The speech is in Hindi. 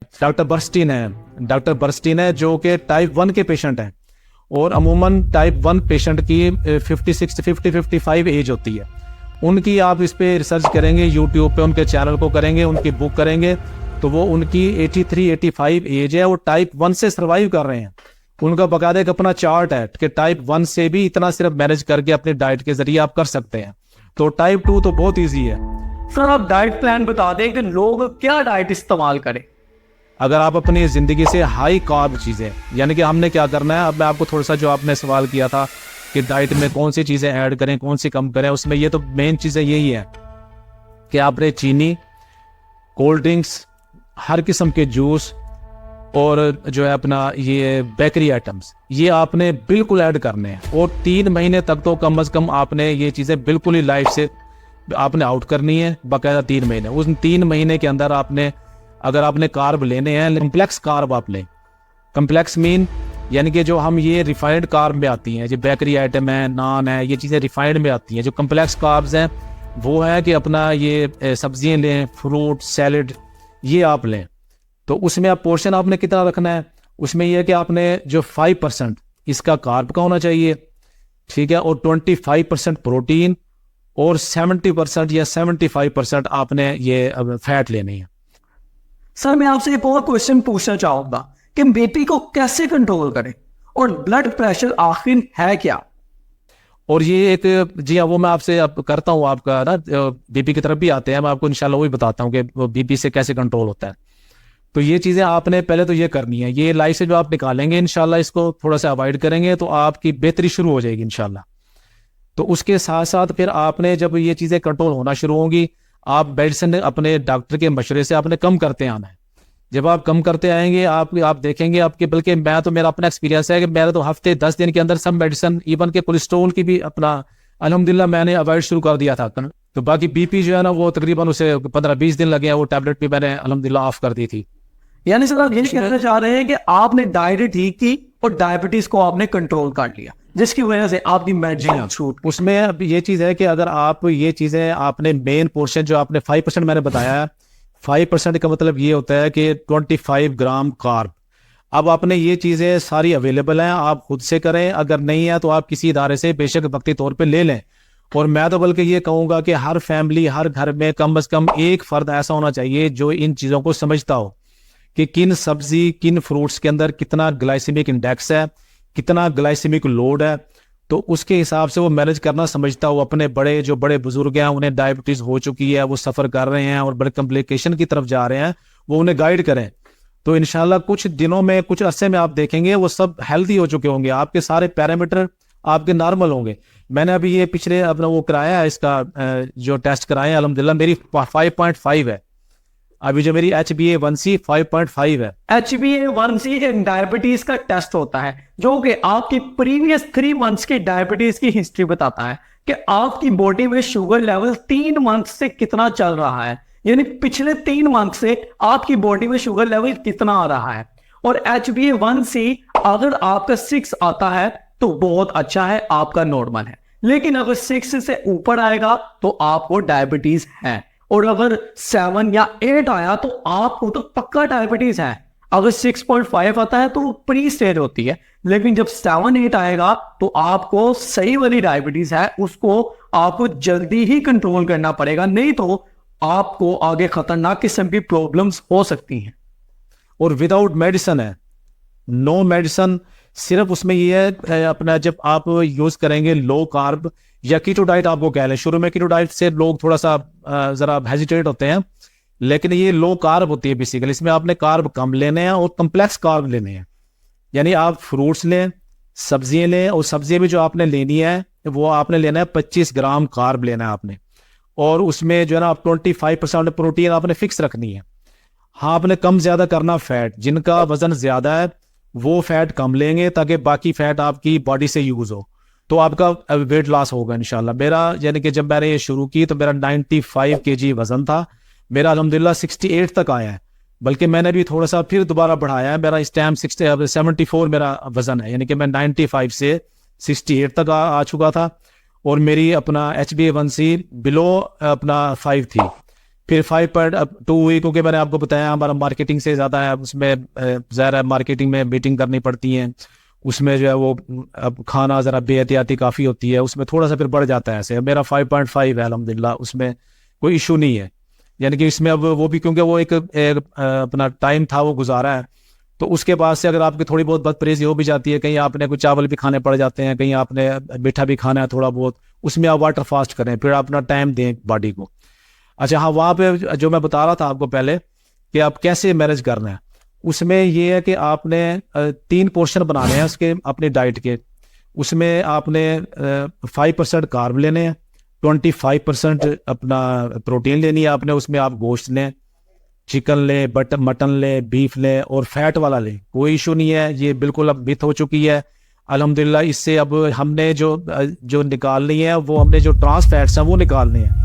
डॉक्टर बर्स्टीन है जो कि टाइप 1 के पेशेंट हैं और अमूमन टाइप 1 पेशेंट की 55 एज होती है। उनकी आप इस पे रिसर्च करेंगे, यूट्यूब पे उनके चैनल को करेंगे, उनकी बुक करेंगे तो वो उनकी 83-85 एज है, वो टाइप 1 से सर्वाइव कर रहे हैं। उनका बाकायदा एक अपना चार्ट है कि टाइप 1 से भी इतना सिर्फ मैनेज करके अपने डाइट के जरिए आप कर सकते हैं। तो टाइप 2 तो बहुत ईजी है। सर आप डाइट प्लान बता दें कि लोग क्या डाइट इस्तेमाल करें। अगर आप अपनी ज़िंदगी से हाई कार्ब चीज़ें, यानी कि हमने क्या करना है, अब मैं आपको थोड़ा सा जो आपने सवाल किया था कि डाइट में कौन सी चीज़ें ऐड करें कौन सी कम करें, उसमें ये तो मेन चीज़ें यही है कि आपने चीनी, कोल्ड ड्रिंक्स, हर किस्म के जूस और जो है अपना ये बेकरी आइटम्स, ये आपने बिल्कुल ऐड करने हैं। और 3 महीने तक तो कम अज़ कम आपने ये चीज़ें बिल्कुल ही लाइफ से आपने आउट करनी है बाकायदा 3 महीने। उस 3 महीने के अंदर आपने, अगर आपने कार्ब लेने हैं, कम्प्लेक्स कार्ब आप लें। कम्प्लेक्स मीन यानी कि जो हम ये रिफाइंड कार्ब में आती हैं, जो बेकरी आइटम है, नान है, ये चीज़ें रिफाइंड में आती हैं। जो कम्प्लेक्स कार्ब्स हैं वो है कि अपना ये सब्जियां लें, फ्रूट, सैलड, ये आप लें। तो उसमें आप पोर्शन आपने कितना रखना है, उसमें यह है कि आपने जो 5% इसका कार्ब का होना चाहिए, ठीक है, और 25% प्रोटीन और 70% या 75% आपने ये फैट लेनी है। सर मैं आपसे एक और क्वेश्चन पूछना चाहूंगा कि बीपी को कैसे कंट्रोल करें और ब्लड प्रेशर आखिर है क्या। और ये एक, जी हाँ, वो मैं आपसे करता हूँ आपका ना, बीपी की तरफ भी आते हैं, मैं आपको इंशाल्लाह वही बताता हूँ कि बीपी से कैसे कंट्रोल होता है। तो ये चीज़ें आपने पहले तो ये करनी है, ये लाइफ से जो आप निकालेंगे इंशाल्लाह, इसको थोड़ा सा अवॉइड करेंगे तो आपकी बेहतरी शुरू हो जाएगी इंशाल्लाह। तो उसके साथ साथ फिर आपने जब ये चीज़ें कंट्रोल होना शुरू होंगी, आप मेडिसिन अपने डॉक्टर के मशवरे से आपने कम करते आना है। जब आप कम करते आएंगे आप देखेंगे आपके, बल्कि मैं तो, मेरा अपना एक्सपीरियंस है कि मेरा तो हफ्ते 10 दिन के अंदर सब मेडिसिन, इवन के कोलेस्ट्रोल की भी अपना अल्हम्दुलिल्लाह मैंने अवॉइड शुरू कर दिया था। तो बाकी बीपी जो है ना, वो तकरीबन उसे 15-20 दिन लगे हैं, वो टैबलेट भी मैंने अल्हम्दुलिल्लाह ऑफ कर दी थी। यानी सर आप ये कहना चाह रहे हैं कि आपने डाइट ठीक की और डायबिटीज को आपने कंट्रोल कर लिया, जिसकी वजह से आपकी मेडिसिन छूट। उसमें अब ये चीज़ है कि अगर आप ये चीज़ें आपने मेन पोर्शन जो आपने 5% मैंने बताया है, 5% का मतलब ये होता है कि 25 ग्राम कार्ब। अब आपने ये चीज़ें सारी अवेलेबल हैं, आप खुद से करें, अगर नहीं है तो आप किसी इदारे से बेशक वक्ती तौर पे ले लें। और मैं तो बल्कि ये कहूँगा कि हर फैमिली, हर घर में कम से कम एक फ़र्द ऐसा होना चाहिए जो इन चीज़ों को समझता हो कि किन सब्जी, किन फ्रूट्स के अंदर कितना ग्लाइसेमिक इंडेक्स है, कितना ग्लाइसेमिक लोड है, तो उसके हिसाब से वो मैनेज करना समझता हो। अपने जो बड़े बुजुर्ग हैं, उन्हें डायबिटीज़ हो चुकी है, वो सफ़र कर रहे हैं और बड़े कॉम्प्लिकेशन की तरफ जा रहे हैं, वो उन्हें गाइड करें। तो इंशाल्लाह कुछ दिनों में, कुछ अरसे में आप देखेंगे वो सब हेल्दी हो चुके होंगे, आपके सारे पैरामीटर आपके नॉर्मल होंगे। मैंने अभी ये पिछले अपना वो कराया है, इसका जो टेस्ट कराए हैं, अल्हम्दुलिल्लाह मेरी 5.5 है। अभी जो मेरी HbA1c 5.5 है। HbA1c डायबिटीज का टेस्ट होता है जो कि आपकी प्रीवियस 3 मंथ्स की डायबिटीज की हिस्ट्री बताता है कि आपकी बॉडी में शुगर लेवल 3 मंथ से कितना चल रहा है, यानी पिछले 3 मंथ से आपकी बॉडी में शुगर लेवल कितना आ रहा है। और HbA1c अगर आपका 6 आता है तो बहुत अच्छा है, आपका नॉर्मल है। लेकिन अगर 6 से ऊपर आएगा तो आपको डायबिटीज है, और अगर 7 या 8 आया तो आपको तो पक्का डायबिटीज है। अगर 6.5 आता है तो वो प्री स्टेज होती है, लेकिन जब 7-8 आएगा तो आपको सही वाली डायबिटीज है, उसको आपको जल्दी ही कंट्रोल करना पड़ेगा, नहीं तो आपको आगे खतरनाक किस्म की प्रॉब्लम्स हो सकती हैं। और विदाउट मेडिसिन है, नो मेडिसिन, सिर्फ उसमें ये है अपना, जब आप यूज करेंगे लो कार्ब या कीटो डाइट आपको कह लें। शुरू में कीटो डाइट से लोग थोड़ा सा जरा हेजिटेट होते हैं, लेकिन ये लो कार्ब होती है बेसिकली। इसमें आपने कार्ब कम लेने हैं और कम्प्लेक्स कार्ब लेने हैं, यानी आप फ्रूट्स लें, सब्जियां लें, और सब्जियां भी जो आपने लेनी है वो आपने लेना है 25 ग्राम कार्ब लेना है आपने, और उसमें जो है ना 25% प्रोटीन आपने फिक्स रखनी है। हाँ, आपने कम ज्यादा करना फैट, जिनका वजन ज्यादा है वो फैट कम लेंगे ताकि बाकी फैट आपकी बॉडी से यूज हो, तो आपका वेट लॉस होगा इंशाल्लाह। मेरा यानी कि जब मैंने ये शुरू की तो मेरा 95 kg वजन था, मेरा अल्हम्दुलिल्लाह 68 तक आया है, बल्कि मैंने भी थोड़ा सा फिर दोबारा बढ़ाया है। मेरा इस टाइम 74 मेरा वजन है, यानी कि मैं 95 से 68 तक आ चुका था, और मेरी अपना HbA1c बिलो अपना 5 थी। फिर 5.2 हुई, क्योंकि मैंने आपको बताया हमारा मार्केटिंग से ज़्यादा है, उसमें ज़ाहिर है मार्केटिंग में मीटिंग करनी पड़ती है, उसमें जो है वो अब खाना ज़रा बेहतियाती काफ़ी होती है, उसमें थोड़ा सा फिर बढ़ जाता है। ऐसे मेरा 5.5 है अल्हम्दुलिल्लाह, उसमें कोई इशू नहीं है। यानी कि इसमें अब वो भी क्योंकि वो एक अपना टाइम था वो गुजारा है, तो उसके बाद से अगर आपकी थोड़ी बहुत बदपरहेज़ी हो भी जाती है, कहीं आपने कुछ चावल भी खाने पड़ जाते हैं, कहीं आपने मीठा भी खाना है थोड़ा बहुत, उसमें आप वाटर फास्ट करें, फिर अपना टाइम दें बॉडी को। अच्छा हाँ, वहाँ पे जो मैं बता रहा था आपको पहले कि आप कैसे मैनेज करना है, उसमें ये है कि आपने 3 पोर्शन बनाने हैं उसके अपने डाइट के। उसमें आपने 5% कार्ब लेने हैं, 25% अपना प्रोटीन लेनी है आपने, उसमें आप गोश्त लें, चिकन ले, मटन ले, बीफ ले और फैट वाला ले, कोई इशू नहीं है। ये बिल्कुल अब मिथ हो चुकी है अल्हम्दुलिल्लाह। इससे अब हमने जो निकालनी है वो हमने जो ट्रांस फैट्स हैं वो निकालने हैं।